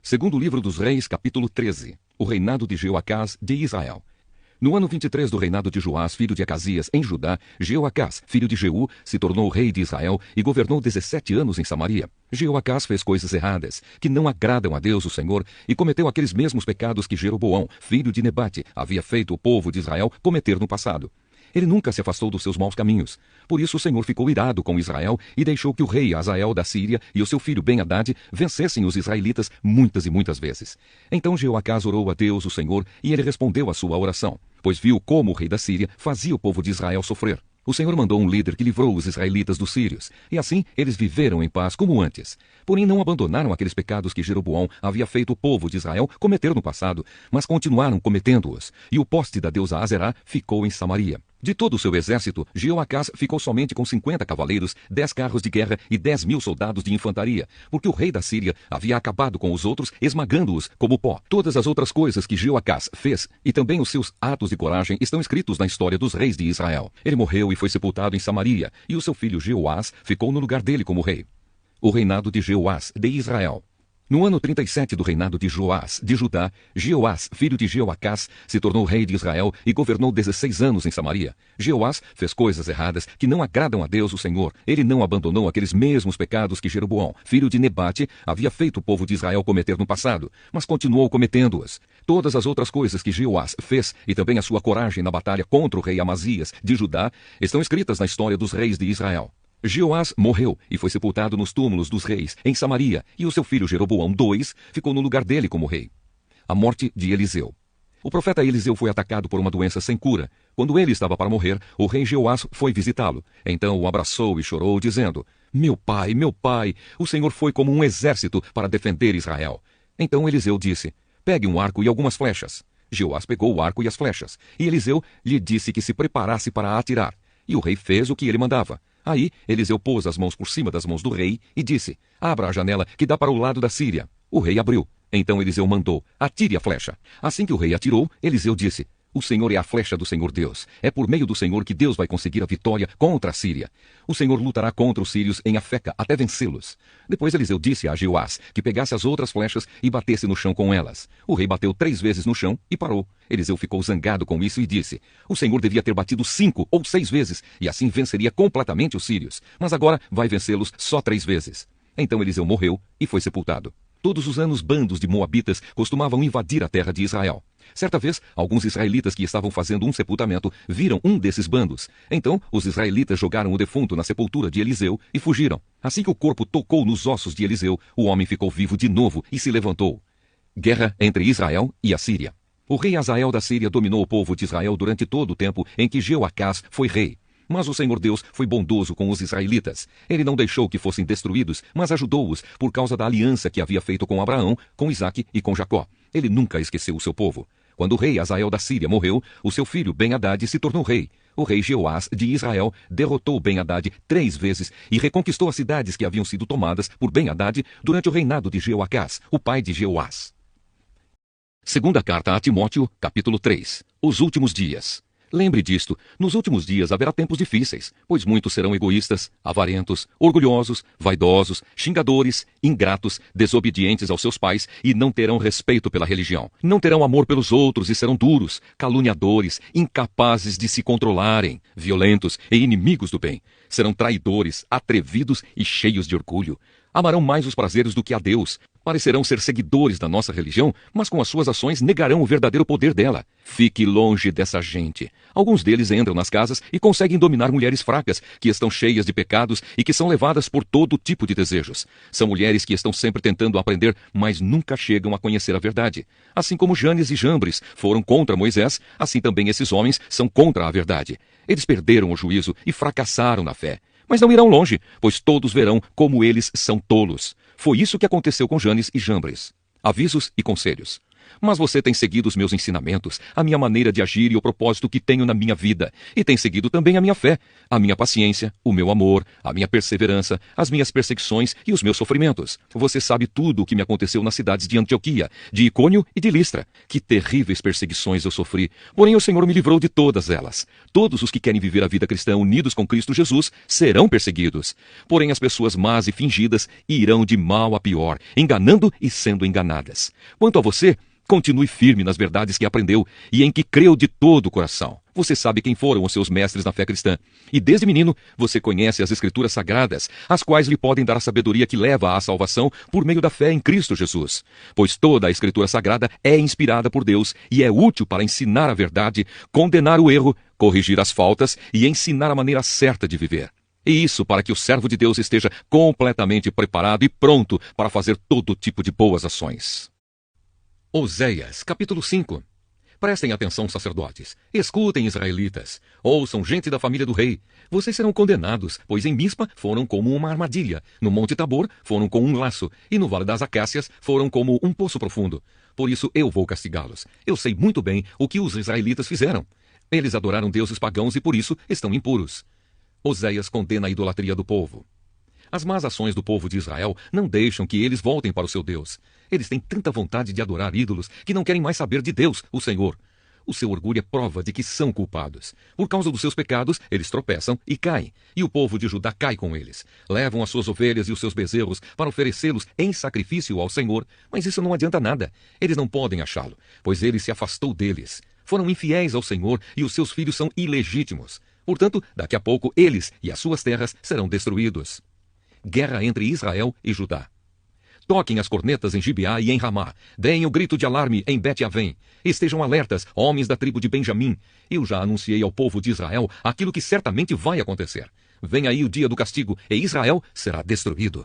Segundo livro dos Reis, capítulo 13. O reinado de Jeoacás de Israel. No ano 23 do reinado de Joás, filho de Acasias, em Judá, Jeoacás, filho de Jeú, se tornou rei de Israel e governou 17 anos em Samaria. Jeoacás fez coisas erradas, que não agradam a Deus o Senhor, e cometeu aqueles mesmos pecados que Jeroboão, filho de Nebate, havia feito o povo de Israel cometer no passado. Ele nunca se afastou dos seus maus caminhos. Por isso o Senhor ficou irado com Israel e deixou que o rei Hazael da Síria e o seu filho Ben-Hadad vencessem os israelitas muitas e muitas vezes. Então Jeoacás orou a Deus o Senhor e ele respondeu à sua oração, pois viu como o rei da Síria fazia o povo de Israel sofrer. O Senhor mandou um líder que livrou os israelitas dos sírios, e assim eles viveram em paz como antes. Porém não abandonaram aqueles pecados que Jeroboão havia feito o povo de Israel cometer no passado, mas continuaram cometendo-os, e o poste da deusa Azerá ficou em Samaria. De todo o seu exército, Jeoacás ficou somente com 50 cavaleiros, 10 carros de guerra e 10.000 soldados de infantaria, porque o rei da Síria havia acabado com os outros, esmagando-os como pó. Todas as outras coisas que Jeoacás fez, e também os seus atos de coragem, estão escritos na história dos reis de Israel. Ele morreu e foi sepultado em Samaria, e o seu filho Jeoás ficou no lugar dele como rei. O reinado de Jeoás de Israel. No ano 37 do reinado de Joás, de Judá, Jeoás, filho de Jeoacás, se tornou rei de Israel e governou 16 anos em Samaria. Jeoás fez coisas erradas que não agradam a Deus o Senhor. Ele não abandonou aqueles mesmos pecados que Jeroboão, filho de Nebate, havia feito o povo de Israel cometer no passado, mas continuou cometendo-as. Todas as outras coisas que Jeoás fez, e também a sua coragem na batalha contra o rei Amazias, de Judá, estão escritas na história dos reis de Israel. Jeoás morreu e foi sepultado nos túmulos dos reis, em Samaria, e o seu filho Jeroboão II ficou no lugar dele como rei. A morte de Eliseu. O profeta Eliseu foi atacado por uma doença sem cura. Quando ele estava para morrer, o rei Jeoás foi visitá-lo. Então o abraçou e chorou, dizendo: meu pai, o Senhor foi como um exército para defender Israel. Então Eliseu disse: pegue um arco e algumas flechas. Jeoás pegou o arco e as flechas, e Eliseu lhe disse que se preparasse para atirar. E o rei fez o que ele mandava. Aí Eliseu pôs as mãos por cima das mãos do rei e disse: abra a janela que dá para o lado da Síria. O rei abriu. Então Eliseu mandou: atire a flecha. Assim que o rei atirou, Eliseu disse: o Senhor é a flecha do Senhor Deus. É por meio do Senhor que Deus vai conseguir a vitória contra a Síria. O Senhor lutará contra os sírios em Afeca até vencê-los. Depois Eliseu disse a Jeoás que pegasse as outras flechas e batesse no chão com elas. O rei bateu 3 vezes no chão e parou. Eliseu ficou zangado com isso e disse: o Senhor devia ter batido 5 ou 6 vezes, e assim venceria completamente os sírios. Mas agora vai vencê-los só 3 vezes. Então Eliseu morreu e foi sepultado. Todos os anos bandos de moabitas costumavam invadir a terra de Israel. Certa vez, alguns israelitas que estavam fazendo um sepultamento viram um desses bandos. Então, os israelitas jogaram o defunto na sepultura de Eliseu e fugiram. Assim que o corpo tocou nos ossos de Eliseu, o homem ficou vivo de novo e se levantou. Guerra entre Israel e a Síria. O rei Hazael da Síria dominou o povo de Israel durante todo o tempo em que Jeoacás foi rei. Mas o Senhor Deus foi bondoso com os israelitas. Ele não deixou que fossem destruídos, mas ajudou-os por causa da aliança que havia feito com Abraão, com Isaque e com Jacó. Ele nunca esqueceu o seu povo. Quando o rei Hazael da Síria morreu, o seu filho Ben-Hadad se tornou rei. O rei Jeoás de Israel derrotou Ben-Hadad 3 vezes e reconquistou as cidades que haviam sido tomadas por Ben-Hadad durante o reinado de Jeoacás, o pai de Jeoás. Segunda carta a Timóteo, capítulo 3. Os últimos dias. Lembre disto, nos últimos dias haverá tempos difíceis, pois muitos serão egoístas, avarentos, orgulhosos, vaidosos, xingadores, ingratos, desobedientes aos seus pais e não terão respeito pela religião. Não terão amor pelos outros e serão duros, caluniadores, incapazes de se controlarem, violentos e inimigos do bem. Serão traidores, atrevidos e cheios de orgulho. Amarão mais os prazeres do que a Deus. Parecerão ser seguidores da nossa religião, mas com as suas ações negarão o verdadeiro poder dela. Fique longe dessa gente. Alguns deles entram nas casas e conseguem dominar mulheres fracas, que estão cheias de pecados e que são levadas por todo tipo de desejos. São mulheres que estão sempre tentando aprender, mas nunca chegam a conhecer a verdade. Assim como Janes e Jambres foram contra Moisés, assim também esses homens são contra a verdade. Eles perderam o juízo e fracassaram na fé. Mas não irão longe, pois todos verão como eles são tolos. Foi isso que aconteceu com Janes e Jambres. Avisos e conselhos. Mas você tem seguido os meus ensinamentos, a minha maneira de agir e o propósito que tenho na minha vida. E tem seguido também a minha fé, a minha paciência, o meu amor, a minha perseverança, as minhas perseguições e os meus sofrimentos. Você sabe tudo o que me aconteceu nas cidades de Antioquia, de Icônio e de Listra. Que terríveis perseguições eu sofri. Porém o Senhor me livrou de todas elas. Todos os que querem viver a vida cristã unidos com Cristo Jesus serão perseguidos. Porém as pessoas más e fingidas irão de mal a pior, enganando e sendo enganadas. Quanto a você, continue firme nas verdades que aprendeu e em que creu de todo o coração. Você sabe quem foram os seus mestres na fé cristã. E desde menino, você conhece as Escrituras Sagradas, as quais lhe podem dar a sabedoria que leva à salvação por meio da fé em Cristo Jesus. Pois toda a Escritura Sagrada é inspirada por Deus e é útil para ensinar a verdade, condenar o erro, corrigir as faltas e ensinar a maneira certa de viver. E isso para que o servo de Deus esteja completamente preparado e pronto para fazer todo tipo de boas ações. Oséias, capítulo 5. Prestem atenção, sacerdotes. Escutem, israelitas. Ouçam, gente da família do rei. Vocês serão condenados, pois em Mispa foram como uma armadilha. No Monte Tabor foram como um laço. E no Vale das Acácias foram como um poço profundo. Por isso eu vou castigá-los. Eu sei muito bem o que os israelitas fizeram. Eles adoraram deuses pagãos e por isso estão impuros. Oséias condena a idolatria do povo. As más ações do povo de Israel não deixam que eles voltem para o seu Deus. Eles têm tanta vontade de adorar ídolos que não querem mais saber de Deus, o Senhor. O seu orgulho é prova de que são culpados. Por causa dos seus pecados, eles tropeçam e caem. E o povo de Judá cai com eles. Levam as suas ovelhas e os seus bezerros para oferecê-los em sacrifício ao Senhor. Mas isso não adianta nada. Eles não podem achá-lo, pois ele se afastou deles. Foram infiéis ao Senhor e os seus filhos são ilegítimos. Portanto, daqui a pouco eles e as suas terras serão destruídos. Guerra entre Israel e Judá. Toquem as cornetas em Gibeá e em Ramá. Deem o grito de alarme em Bet-Avém. Estejam alertas, homens da tribo de Benjamim. Eu já anunciei ao povo de Israel aquilo que certamente vai acontecer. Vem aí o dia do castigo, e Israel será destruído.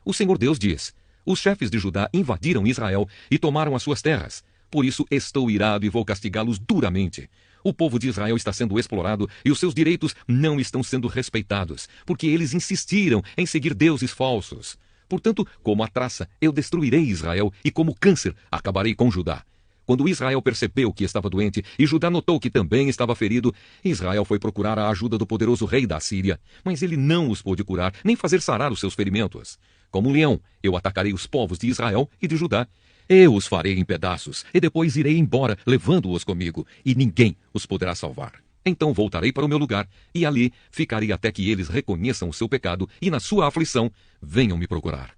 O Senhor Deus diz: os chefes de Judá invadiram Israel e tomaram as suas terras. Por isso estou irado e vou castigá-los duramente. O povo de Israel está sendo explorado e os seus direitos não estão sendo respeitados, porque eles insistiram em seguir deuses falsos. Portanto, como a traça, eu destruirei Israel e como câncer, acabarei com Judá. Quando Israel percebeu que estava doente e Judá notou que também estava ferido, Israel foi procurar a ajuda do poderoso rei da Síria, mas ele não os pôde curar nem fazer sarar os seus ferimentos. Como um leão, eu atacarei os povos de Israel e de Judá. Eu os farei em pedaços e depois irei embora, levando-os comigo, e ninguém os poderá salvar. Então voltarei para o meu lugar, e ali ficarei até que eles reconheçam o seu pecado e, na sua aflição, venham me procurar.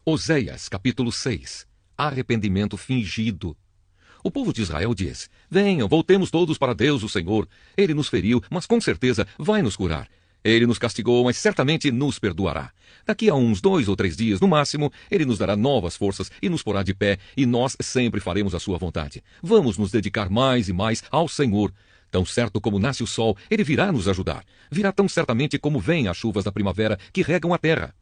Oséias, capítulo 6. Arrependimento fingido. O povo de Israel diz: venham, voltemos todos para Deus, o Senhor. Ele nos feriu, mas com certeza vai nos curar. Ele nos castigou, mas certamente nos perdoará. Daqui a uns 2 ou 3 dias, no máximo, ele nos dará novas forças e nos porá de pé, e nós sempre faremos a sua vontade. Vamos nos dedicar mais e mais ao Senhor. Tão certo como nasce o sol, ele virá nos ajudar. Virá tão certamente como vêm as chuvas da primavera que regam a terra.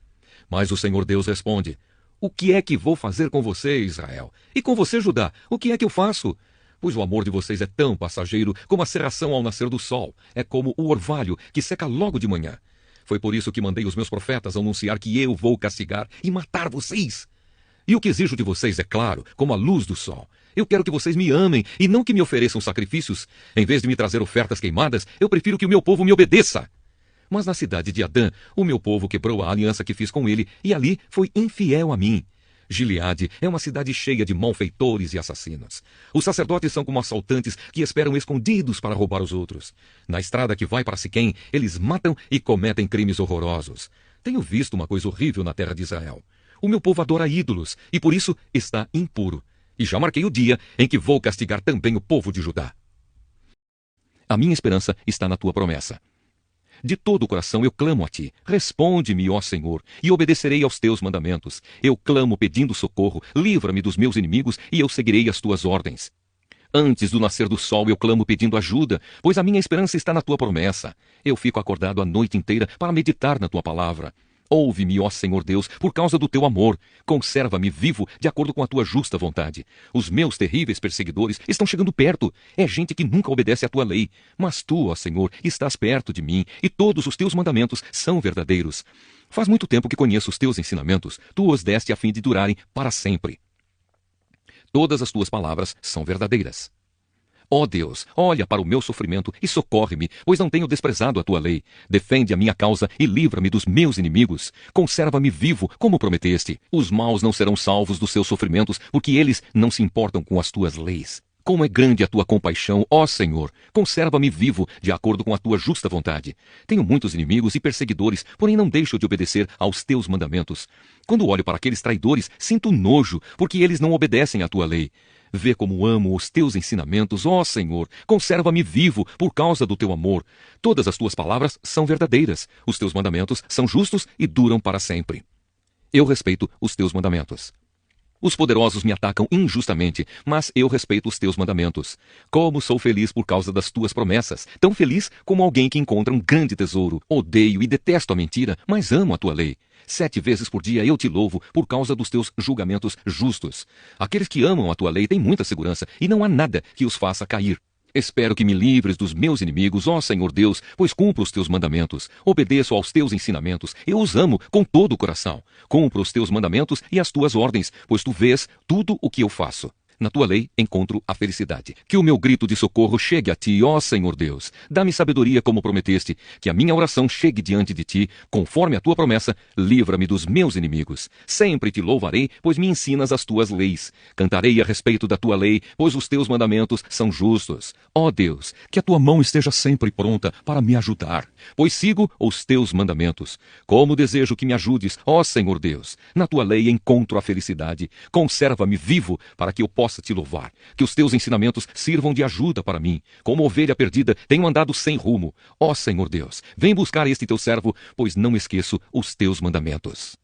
Mas o Senhor Deus responde: o que é que vou fazer com você, Israel? E com você, Judá, o que é que eu faço? Pois o amor de vocês é tão passageiro como a cerração ao nascer do sol. É como o orvalho que seca logo de manhã. Foi por isso que mandei os meus profetas anunciar que eu vou castigar e matar vocês. E o que exijo de vocês é claro, como a luz do sol. Eu quero que vocês me amem e não que me ofereçam sacrifícios. Em vez de me trazer ofertas queimadas, eu prefiro que o meu povo me obedeça. Mas na cidade de Adã, o meu povo quebrou a aliança que fiz com ele e ali foi infiel a mim. Gileade é uma cidade cheia de malfeitores e assassinos. Os sacerdotes são como assaltantes que esperam escondidos para roubar os outros. Na estrada que vai para Siquém, eles matam e cometem crimes horrorosos. Tenho visto uma coisa horrível na terra de Israel. O meu povo adora ídolos e por isso está impuro. E já marquei o dia em que vou castigar também o povo de Judá. A minha esperança está na tua promessa. De todo o coração eu clamo a ti. Responde-me, ó Senhor, e obedecerei aos teus mandamentos. Eu clamo pedindo socorro, livra-me dos meus inimigos e eu seguirei as tuas ordens. Antes do nascer do sol eu clamo pedindo ajuda, pois a minha esperança está na tua promessa. Eu fico acordado a noite inteira para meditar na tua palavra. Ouve-me, ó Senhor Deus, por causa do teu amor. Conserva-me vivo de acordo com a tua justa vontade. Os meus terríveis perseguidores estão chegando perto. É gente que nunca obedece à tua lei. Mas tu, ó Senhor, estás perto de mim e todos os teus mandamentos são verdadeiros. Faz muito tempo que conheço os teus ensinamentos. Tu os deste a fim de durarem para sempre. Todas as tuas palavras são verdadeiras. Ó Deus, olha para o meu sofrimento e socorre-me, pois não tenho desprezado a tua lei. Defende a minha causa e livra-me dos meus inimigos. Conserva-me vivo, como prometeste. Os maus não serão salvos dos seus sofrimentos, porque eles não se importam com as tuas leis. Como é grande a tua compaixão, ó Senhor! Conserva-me vivo, de acordo com a tua justa vontade. Tenho muitos inimigos e perseguidores, porém não deixo de obedecer aos teus mandamentos. Quando olho para aqueles traidores, sinto nojo, porque eles não obedecem à tua lei. Vê como amo os teus ensinamentos, ó Senhor. Conserva-me vivo por causa do teu amor. Todas as tuas palavras são verdadeiras. Os teus mandamentos são justos e duram para sempre. Eu respeito os teus mandamentos. Os poderosos me atacam injustamente, mas eu respeito os teus mandamentos. Como sou feliz por causa das tuas promessas, tão feliz como alguém que encontra um grande tesouro. Odeio e detesto a mentira, mas amo a tua lei. 7 vezes por dia eu te louvo por causa dos teus julgamentos justos. Aqueles que amam a tua lei têm muita segurança e não há nada que os faça cair. Espero que me livres dos meus inimigos, ó Senhor Deus, pois cumpro os teus mandamentos. Obedeço aos teus ensinamentos, eu os amo com todo o coração. Cumpro os teus mandamentos e as tuas ordens, pois tu vês tudo o que eu faço. Na tua lei encontro a felicidade. Que o meu grito de socorro chegue a ti, ó Senhor Deus. Dá-me sabedoria como prometeste, que a minha oração chegue diante de ti, conforme a tua promessa, livra-me dos meus inimigos. Sempre te louvarei, pois me ensinas as tuas leis. Cantarei a respeito da tua lei, pois os teus mandamentos são justos. Ó Deus, que a tua mão esteja sempre pronta para me ajudar, pois sigo os teus mandamentos. Como desejo que me ajudes, ó Senhor Deus. Na tua lei encontro a felicidade. Conserva-me vivo para que eu possa te louvar, que os teus ensinamentos sirvam de ajuda para mim. Como ovelha perdida, tenho andado sem rumo. Ó Senhor Deus, vem buscar este teu servo, pois não esqueço os teus mandamentos.